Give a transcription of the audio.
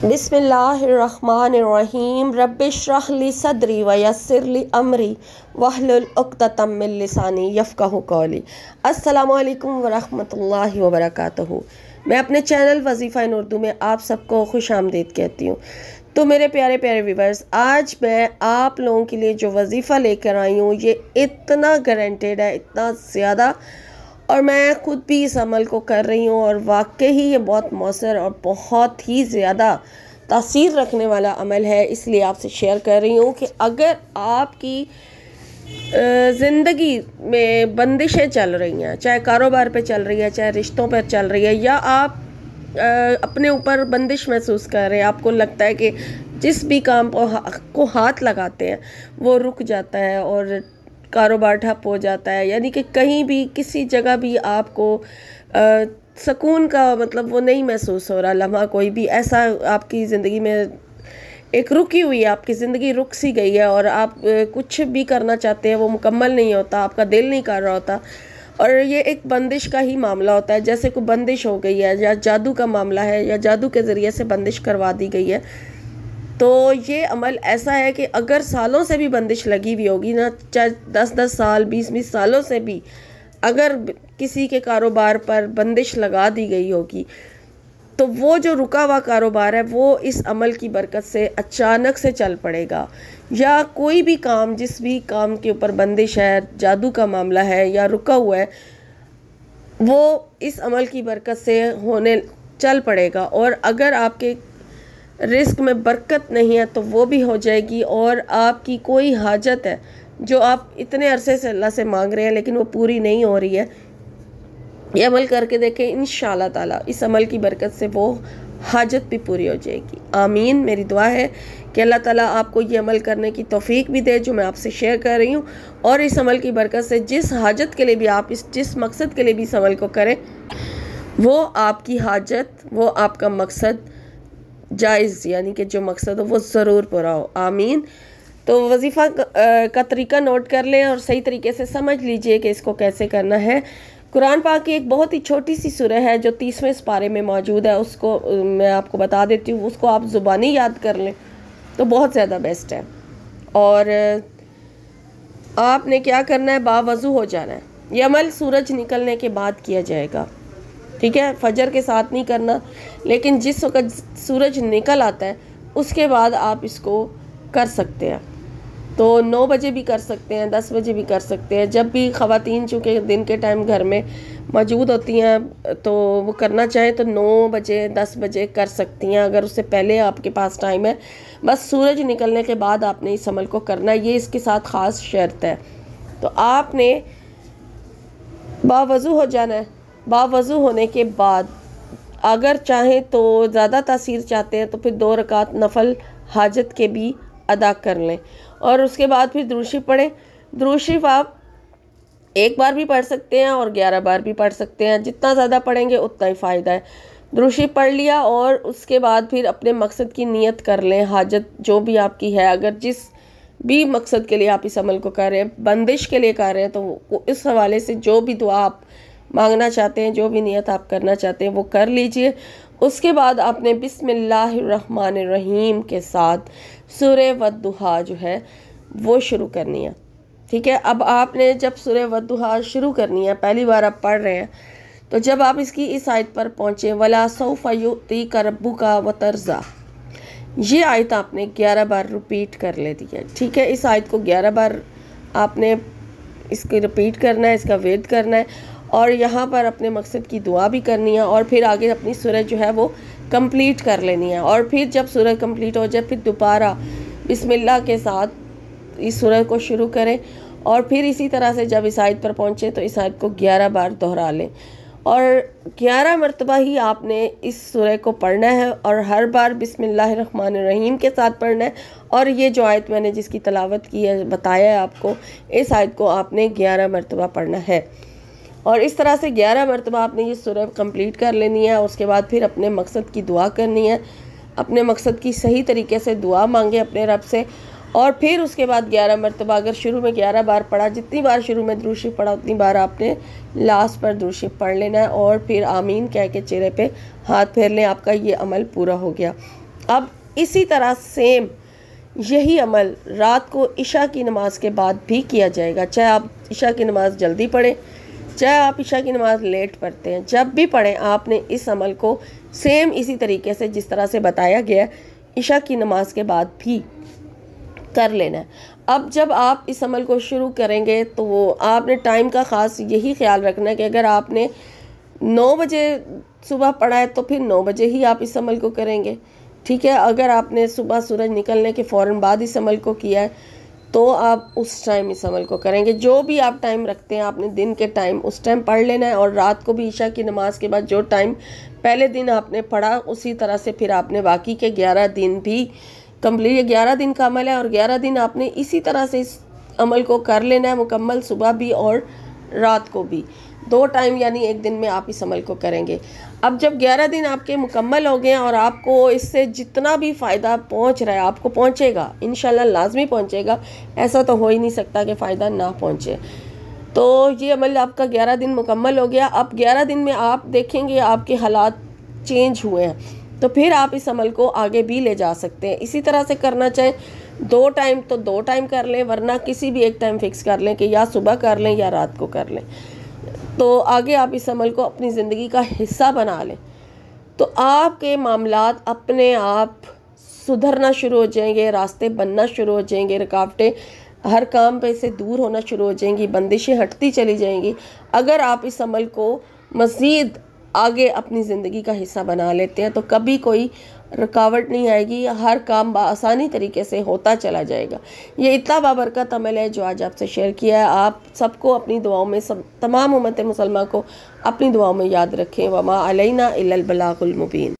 बिस्मिल्लाहिर्रहमानिर्रहीम रब्बिश्रह ली सदरी व यस्सिर ली अमरी वहलुल उक़्दतम मिन लिसानी यफ़क़हू क़ौली। अस्सलामु अलैकुम व रहमतुल्लाहि व बरकातुहू। मैं अपने चैनल वज़ीफ़ा इन उर्दू में आप सबको खुश आमदीद कहती हूँ। तो मेरे प्यारे प्यारे व्यूवर्स, आज मैं आप लोगों के लिए जो वज़ीफ़ा लेकर आई हूँ ये इतना गारंटेड है, इतना ज़्यादा, और मैं ख़ुद भी इस अमल को कर रही हूँ और वाकई ही ये बहुत मौसर और बहुत ही ज़्यादा तासीर रखने वाला अमल है। इसलिए आपसे शेयर कर रही हूँ कि अगर आपकी ज़िंदगी में बंदिशें चल रही हैं, चाहे कारोबार पे चल रही है, चाहे रिश्तों पर चल रही है, या आप अपने ऊपर बंदिश महसूस कर रहे हैं, आपको लगता है कि जिस भी काम को हाथ लगाते हैं वो रुक जाता है और कारोबार ठप हो जाता है, यानी कि कहीं भी किसी जगह भी आपको सुकून का मतलब वो नहीं महसूस हो रहा, लम्हा कोई भी ऐसा आपकी ज़िंदगी में एक रुकी हुई है, आपकी ज़िंदगी रुक सी गई है और आप कुछ भी करना चाहते हैं वो मुकम्मल नहीं होता, आपका दिल नहीं कर रहा होता, और ये एक बंदिश का ही मामला होता है, जैसे कोई बंदिश हो गई है या जादू का मामला है या जादू के ज़रिए से बंदिश करवा दी गई है। तो ये अमल ऐसा है कि अगर सालों से भी बंदिश लगी हुई होगी ना, चाहे 10-10 साल 20-20 सालों से भी अगर किसी के कारोबार पर बंदिश लगा दी गई होगी, तो वो जो रुका हुआ कारोबार है वो इस अमल की बरकत से अचानक से चल पड़ेगा। या कोई भी काम, जिस भी काम के ऊपर बंदिश है, जादू का मामला है या रुका हुआ है, वो इस अमल की बरकत से होने चल पड़ेगा। और अगर आपके रिस्क में बरकत नहीं है तो वो भी हो जाएगी, और आपकी कोई हाजत है जो आप इतने अरसे से अल्लाह से मांग रहे हैं लेकिन वो पूरी नहीं हो रही है, ये अमल करके देखें, इंशाअल्लाह ताला इस अमल की बरकत से वो हाजत भी पूरी हो जाएगी। आमीन। मेरी दुआ है कि अल्लाह ताला आपको ये अमल करने की तौफीक भी दे जो मैं आपसे शेयर कर रही हूँ, और इस अमल की बरकत जिस हाजत के लिए भी आप जिस मकसद के लिए भी इस अमल को करें, वो आपकी हाजत, वो आपका मकसद जायज़, यानी कि जो मकसद हो वो ज़रूर पूरा हो। आमीन। तो वज़ीफ़ा का तरीका नोट कर लें और सही तरीके से समझ लीजिए कि इसको कैसे करना है। कुरान पाक की एक बहुत ही छोटी सी सूरह है जो 30वें पारे में मौजूद है, उसको मैं आपको बता देती हूँ, उसको आप ज़ुबानी याद कर लें तो बहुत ज़्यादा बेस्ट है। और आपने क्या करना है, बावज़ू हो जाना है। ये अमल सूरज निकलने के बाद किया जाएगा, ठीक है, फजर के साथ नहीं करना, लेकिन जिस वक्त सूरज निकल आता है उसके बाद आप इसको कर सकते हैं। तो 9 बजे भी कर सकते हैं, 10 बजे भी कर सकते हैं, जब भी ख़वातीन चूँकि दिन के टाइम घर में मौजूद होती हैं तो वो करना चाहें तो 9 बजे 10 बजे कर सकती हैं। अगर उससे पहले आपके पास टाइम है, बस सूरज निकलने के बाद आपने इस अमल को करना है, ये इसके साथ ख़ास शर्त है। तो आपने बावज़ू हो जाना है। बावज़ू होने के बाद अगर चाहें तो ज़्यादा तासीर चाहते हैं तो फिर 2 रकात नफल हाजत के भी अदा कर लें, और उसके बाद फिर दुरूद शरीफ पढ़ें। दुरूद शरीफ आप 1 बार भी पढ़ सकते हैं और 11 बार भी पढ़ सकते हैं, जितना ज़्यादा पढ़ेंगे उतना ही फ़ायदा है। दुरूद शरीफ पढ़ लिया और उसके बाद फिर अपने मकसद की नियत कर लें, हाजत जो भी आपकी है, अगर जिस भी मकसद के लिए आप इस अमल को कर रहे हैं, बंदिश के लिए कर रहे हैं, तो इस हवाले से जो भी दुआ आप मांगना चाहते हैं, जो भी नियत आप करना चाहते हैं वो कर लीजिए। उसके बाद आपने बिस्मिल्लाहिर्रहमानिर्रहीम के साथ सूरह वद्दुहा जो है वो शुरू करनी है, ठीक है। अब आपने जब सूरह वद्दुहा शुरू करनी है, पहली बार आप पढ़ रहे हैं, तो जब आप इसकी इस आयत पर पहुँचे, वला सौफ़ा युअतीका रब्बुका वतर्ज़ा, ये आयत आपने 11 बार रिपीट कर लेती है, ठीक है। इस आयत को 11 बार आपने इसकी रिपीट करना है, इसका वेद करना है, और यहाँ पर अपने मकसद की दुआ भी करनी है, और फिर आगे अपनी सूरह जो है वो कंप्लीट कर लेनी है। और फिर जब सूरह कंप्लीट हो जाए फिर दोबारा बिस्मिल्लाह के साथ इस सूरह को शुरू करें, और फिर इसी तरह से जब इस आयत पर पहुँचे तो इस आयत को 11 बार दोहरा लें, और 11 मरतबा ही आपने इस सूरह को पढ़ना है, और हर बार बिस्मिल्लाहिर्रहमानिर्रहीम के साथ पढ़ना है। और ये जो आयत मैंने जिसकी तलावत की है, बताया है आपको, इस आयत को आपने 11 मरतबा पढ़ना है, और इस तरह से 11 मरतबा आपने ये सूरह कंप्लीट कर लेनी है। उसके बाद फिर अपने मकसद की दुआ करनी है, अपने मकसद की सही तरीके से दुआ मांगे अपने रब से, और फिर उसके बाद 11 मरतबा, अगर शुरू में 11 बार पढ़ा, जितनी बार शुरू में दुरूद शरीफ पढ़ा उतनी बार आपने लास्ट पर दुरूद शरीफ पढ़ लेना है, और फिर आमीन कह के चेहरे पे हाथ फेर लें, आपका ये अमल पूरा हो गया। अब इसी तरह सेम यही अमल रात को इशा की नमाज के बाद भी किया जाएगा, चाहे आप इशा की नमाज़ जल्दी पढ़ें, चाहे आप इशा की नमाज़ लेट पढ़ते हैं, जब भी पढ़ें आपने इस अमल को सेम इसी तरीके से जिस तरह से बताया गया इशा की नमाज के बाद भी कर लेना है। अब जब आप इस अमल को शुरू करेंगे तो वो आपने टाइम का ख़ास यही ख्याल रखना है कि अगर आपने 9 बजे सुबह पढ़ा है तो फिर 9 बजे ही आप इस अमल को करेंगे, ठीक है। अगर आपने सुबह सूरज निकलने के फ़ौरन बाद इस अमल को किया है तो आप उस टाइम इस अमल को करेंगे। जो भी आप टाइम रखते हैं आपने दिन के टाइम उस टाइम पढ़ लेना है, और रात को भी इशा की नमाज के बाद जो टाइम पहले दिन आपने पढ़ा उसी तरह से फिर आपने बाकी के 11 दिन भी कंप्लीट, 11 दिन का अमल है और 11 दिन आपने इसी तरह से इस अमल को कर लेना है मुकम्मल, सुबह भी और रात को भी 2 टाइम, यानी एक दिन में आप इस अमल को करेंगे। अब जब 11 दिन आपके मुकम्मल हो गए और आपको इससे जितना भी फ़ायदा पहुंच रहा है आपको पहुंचेगा, इंशाल्लाह लाजमी पहुंचेगा, ऐसा तो हो ही नहीं सकता कि फ़ायदा ना पहुंचे। तो ये अमल आपका 11 दिन मुकम्मल हो गया। अब 11 दिन में आप देखेंगे आपके हालात चेंज हुए हैं तो फिर आप इस अमल को आगे भी ले जा सकते हैं। इसी तरह से करना चाहें 2 टाइम तो 2 टाइम कर लें, वरना किसी भी एक टाइम फिक्स कर लें कि या सुबह कर लें या रात को कर लें। तो आगे आप इस अमल को अपनी ज़िंदगी का हिस्सा बना लें तो आपके मामलात अपने आप सुधरना शुरू हो जाएंगे, रास्ते बनना शुरू हो जाएंगे, रुकावटें हर काम पे से दूर होना शुरू हो जाएंगी, बंदिशें हटती चली जाएंगी। अगर आप इस अमल को मज़ीद आगे अपनी ज़िंदगी का हिस्सा बना लेते हैं तो कभी कोई रुकावट नहीं आएगी, हर काम आसानी तरीके से होता चला जाएगा। ये इतना बाबरकत अमल है जो आज आपसे शेयर किया है। आप सबको अपनी दुआओं में, सब तमाम उम्मत मुसलमान को अपनी दुआओं में याद रखें। वमा अलैना इल्लल बलागुल मुबीन।